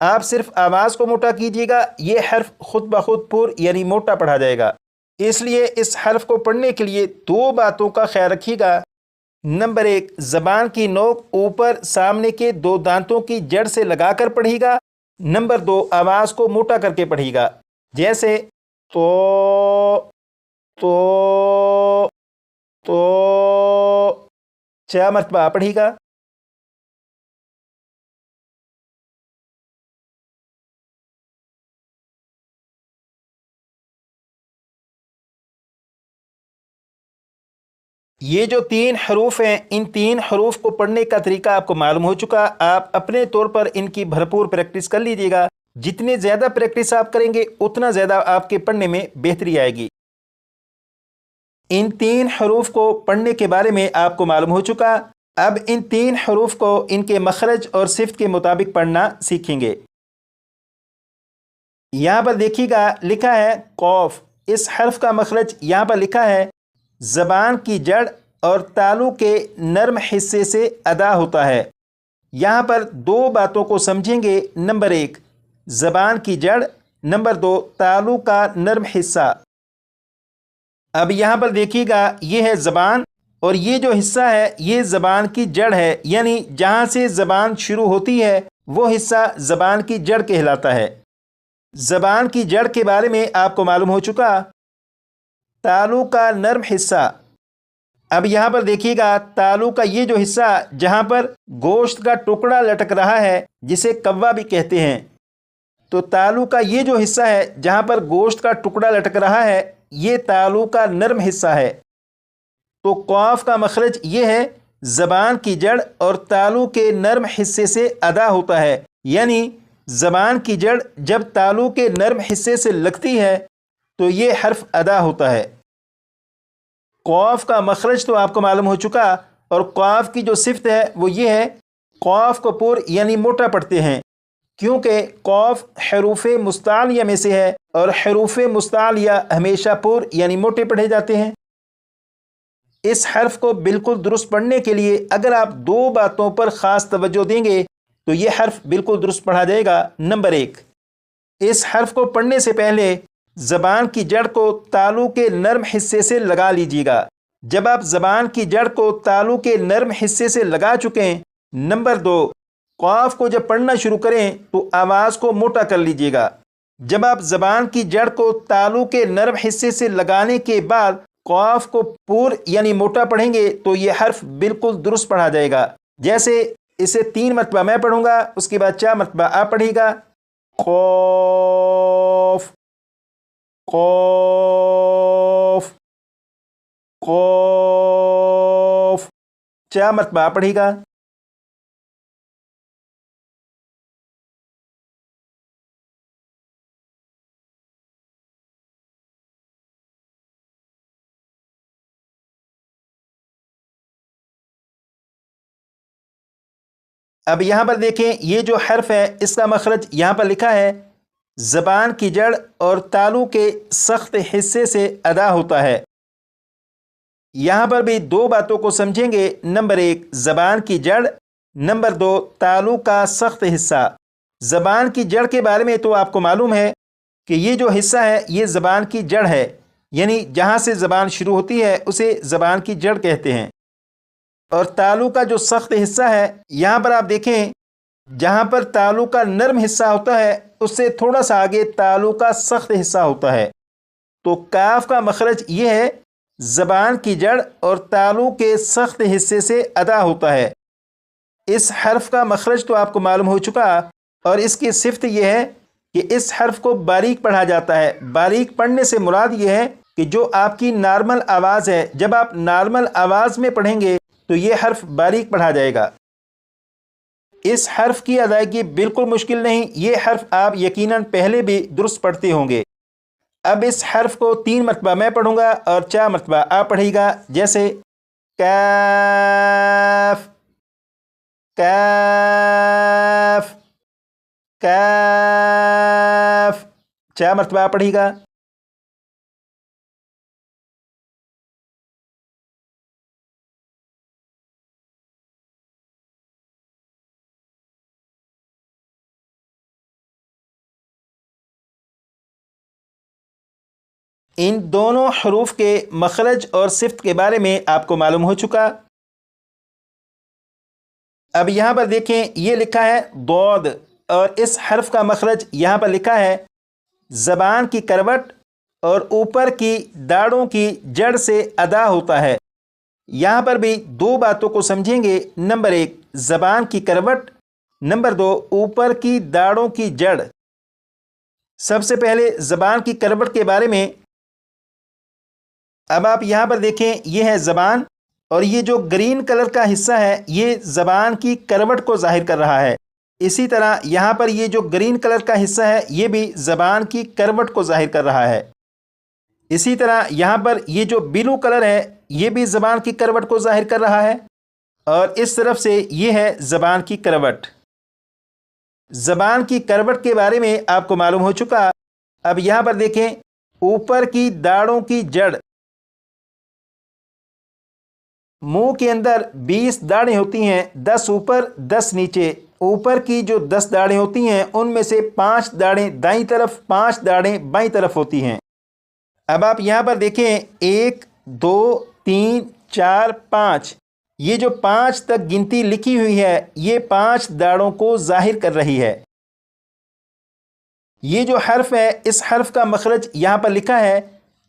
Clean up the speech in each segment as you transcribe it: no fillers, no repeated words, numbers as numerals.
آپ صرف آواز کو موٹا کیجیے گا، یہ حرف خود بخود پر یعنی موٹا پڑھا جائے گا۔ اس لیے اس حرف کو پڑھنے کے لیے دو باتوں کا خیال رکھیے گا۔ نمبر ایک، زبان کی نوک اوپر سامنے کے دو دانتوں کی جڑ سے لگا کر پڑھے گا۔ نمبر دو، آواز کو موٹا کر کے پڑھے گا، جیسے تو تو 4 مرتبہ پڑھے گا۔ یہ جو 3 حروف ہیں، ان 3 حروف کو پڑھنے کا طریقہ آپ کو معلوم ہو چکا۔ آپ اپنے طور پر ان کی بھرپور پریکٹس کر لیجیے گا۔ جتنے زیادہ پریکٹس آپ کریں گے اتنا زیادہ آپ کے پڑھنے میں بہتری آئے گی۔ ان 3 حروف کو پڑھنے کے بارے میں آپ کو معلوم ہو چکا۔ اب ان 3 حروف کو ان کے مخرج اور صفت کے مطابق پڑھنا سیکھیں گے۔ یہاں پر دیکھیے گا لکھا ہے قوف۔ اس حرف کا مخرج یہاں پر لکھا ہے زبان کی جڑ اور تالو کے نرم حصے سے ادا ہوتا ہے۔ یہاں پر دو باتوں کو سمجھیں گے۔ نمبر ایک، زبان کی جڑ، نمبر دو، تالو کا نرم حصہ۔ اب یہاں پر دیکھیے گا یہ ہے زبان اور یہ جو حصہ ہے یہ زبان کی جڑ ہے، یعنی جہاں سے زبان شروع ہوتی ہے وہ حصہ زبان کی جڑ کہلاتا ہے۔ زبان کی جڑ کے بارے میں آپ کو معلوم ہو چکا۔ تالو کا نرم حصہ، اب یہاں پر دیکھیے گا تالو کا یہ جو حصہ جہاں پر گوشت کا ٹکڑا لٹک رہا ہے جسے کوا بھی کہتے ہیں، تو تالو کا یہ جو حصہ ہے جہاں پر گوشت کا ٹکڑا لٹک رہا ہے یہ تالو کا نرم حصہ ہے۔ تو قاف کا مخرج یہ ہے زبان کی جڑ اور تالو کے نرم حصے سے ادا ہوتا ہے، یعنی زبان کی جڑ جب تالو کے نرم حصے سے لگتی ہے تو یہ حرف ادا ہوتا ہے۔ قاف کا مخرج تو آپ کو معلوم ہو چکا، اور قاف کی جو صفت ہے وہ یہ ہے قاف کو پر یعنی موٹا پڑھتے ہیں، کیونکہ قاف حروف مستعلیہ میں سے ہے اور حروف مستعلیہ ہمیشہ پر یعنی موٹے پڑھے جاتے ہیں۔ اس حرف کو بالکل درست پڑھنے کے لیے اگر آپ دو باتوں پر خاص توجہ دیں گے تو یہ حرف بالکل درست پڑھا جائے گا۔ نمبر ایک، اس حرف کو پڑھنے سے پہلے زبان کی جڑ کو تالو کے نرم حصے سے لگا لیجیے گا۔ جب آپ زبان کی جڑ کو تالو کے نرم حصے سے لگا چکیں، نمبر دو، قاف کو جب پڑھنا شروع کریں تو آواز کو موٹا کر لیجیے گا۔ جب آپ زبان کی جڑ کو تالو کے نرم حصے سے لگانے کے بعد قاف کو پر یعنی موٹا پڑھیں گے تو یہ حرف بالکل درست پڑھا جائے گا۔ جیسے اسے 3 مرتبہ میں پڑھوں گا، اس کے بعد 4 مرتبہ آپ پڑھیے گا۔ قاف قاف قاف، 4 مرتبہ آپ پڑھیے گا۔ اب یہاں پر دیکھیں یہ جو حرف ہے اس کا مخرج یہاں پر لکھا ہے زبان کی جڑ اور تالو کے سخت حصے سے ادا ہوتا ہے۔ یہاں پر بھی دو باتوں کو سمجھیں گے۔ نمبر ایک، زبان کی جڑ، نمبر دو، تالو کا سخت حصہ۔ زبان کی جڑ کے بارے میں تو آپ کو معلوم ہے کہ یہ جو حصہ ہے یہ زبان کی جڑ ہے، یعنی جہاں سے زبان شروع ہوتی ہے اسے زبان کی جڑ کہتے ہیں۔ اور تالو کا جو سخت حصہ ہے یہاں پر آپ دیکھیں جہاں پر تالو کا نرم حصہ ہوتا ہے اس سے تھوڑا سا آگے تالو کا سخت حصہ ہوتا ہے۔ تو کاف کا مخرج یہ ہے زبان کی جڑ اور تالو کے سخت حصے سے ادا ہوتا ہے۔ اس حرف کا مخرج تو آپ کو معلوم ہو چکا، اور اس کی صفت یہ ہے کہ اس حرف کو باریک پڑھا جاتا ہے۔ باریک پڑھنے سے مراد یہ ہے کہ جو آپ کی نارمل آواز ہے جب آپ نارمل آواز میں پڑھیں گے تو یہ حرف باریک پڑھا جائے گا۔ اس حرف کی ادائیگی بالکل مشکل نہیں، یہ حرف آپ یقیناً پہلے بھی درست پڑھتے ہوں گے۔ اب اس حرف کو 3 مرتبہ میں پڑھوں گا اور 4 مرتبہ آپ پڑھیے گا، جیسے کاف کاف کاف، 4 مرتبہ آپ پڑھیے گا۔ ان دونوں حروف کے مخرج اور صفت کے بارے میں آپ کو معلوم ہو چکا۔ اب یہاں پر دیکھیں، یہ لکھا ہے ضاد، اور اس حرف کا مخرج یہاں پر لکھا ہے زبان کی کروٹ اور اوپر کی داڑھوں کی جڑ سے ادا ہوتا ہے۔ یہاں پر بھی دو باتوں کو سمجھیں گے۔ نمبر 1 زبان کی کروٹ، نمبر 2 اوپر کی داڑھوں کی جڑ۔ سب سے پہلے زبان کی کروٹ کے بارے میں، اب آپ یہاں پر دیکھیں، یہ ہے زبان، اور یہ جو گرین کلر کا حصہ ہے یہ زبان کی کروٹ کو ظاہر کر رہا ہے۔ اسی طرح یہاں پر یہ جو گرین کلر کا حصہ ہے یہ بھی زبان کی کروٹ کو ظاہر کر رہا ہے۔ اسی طرح یہاں پر یہ جو بلو کلر ہے یہ بھی زبان کی کروٹ کو ظاہر کر رہا ہے، اور اس طرف سے یہ ہے زبان کی کروٹ۔ زبان کی کروٹ کے بارے میں آپ کو معلوم ہو چکا۔ اب یہاں پر دیکھیں، اوپر کی داڑھوں کی جڑ، منہ کے اندر 20 داڑھیں ہوتی ہیں، 10 اوپر 10 نیچے۔ اوپر کی جو 10 داڑھیں ہوتی ہیں ان میں سے 5 داڑھیں دائیں طرف، 5 داڑھیں بائیں طرف ہوتی ہیں۔ اب آپ یہاں پر دیکھیں 1 2 3 4 5، یہ جو 5 تک گنتی لکھی ہوئی ہے یہ 5 داڑھوں کو ظاہر کر رہی ہے۔ یہ جو حرف ہے اس حرف کا مخرج یہاں پر لکھا ہے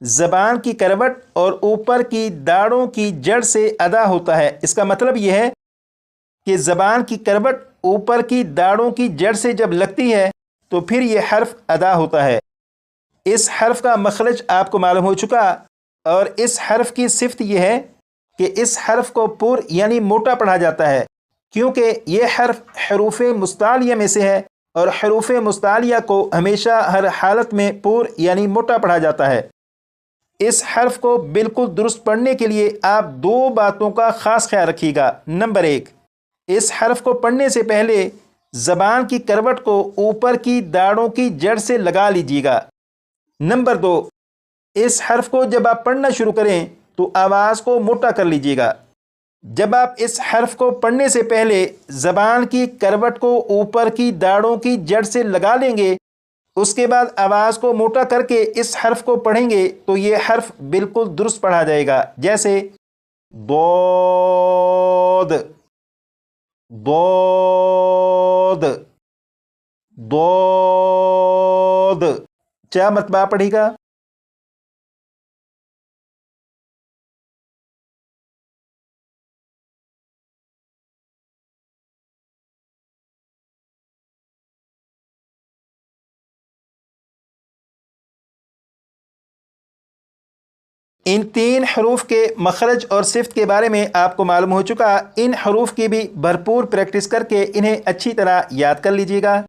زبان کی کروٹ اور اوپر کی داڑھوں کی جڑ سے ادا ہوتا ہے۔ اس کا مطلب یہ ہے کہ زبان کی کروٹ اوپر کی داڑھوں کی جڑ سے جب لگتی ہے تو پھر یہ حرف ادا ہوتا ہے۔ اس حرف کا مخرج آپ کو معلوم ہو چکا، اور اس حرف کی صفت یہ ہے کہ اس حرف کو پر یعنی موٹا پڑھا جاتا ہے، کیونکہ یہ حرف حروف مستعلیہ میں سے ہے، اور حروف مستعلیہ کو ہمیشہ ہر حالت میں پر یعنی موٹا پڑھا جاتا ہے۔ اس حرف کو بالکل درست پڑھنے کے لیے آپ دو باتوں کا خاص خیال رکھیے گا۔ نمبر 1، اس حرف کو پڑھنے سے پہلے زبان کی کروٹ کو اوپر کی داڑھوں کی جڑ سے لگا لیجیے گا۔ نمبر 2، اس حرف کو جب آپ پڑھنا شروع کریں تو آواز کو موٹا کر لیجیے گا۔ جب آپ اس حرف کو پڑھنے سے پہلے زبان کی کروٹ کو اوپر کی داڑھوں کی جڑ سے لگا لیں گے، اس کے بعد آواز کو موٹا کر کے اس حرف کو پڑھیں گے تو یہ حرف بالکل درست پڑھا جائے گا، جیسے ضاد ضاد ضاد۔ کیا مرتبہ پڑھے گا؟ ان 3 حروف کے مخرج اور صفت کے بارے میں آپ کو معلوم ہو چکا۔ ان حروف کی بھی بھرپور پریکٹس کر کے انہیں اچھی طرح یاد کر لیجیے گا۔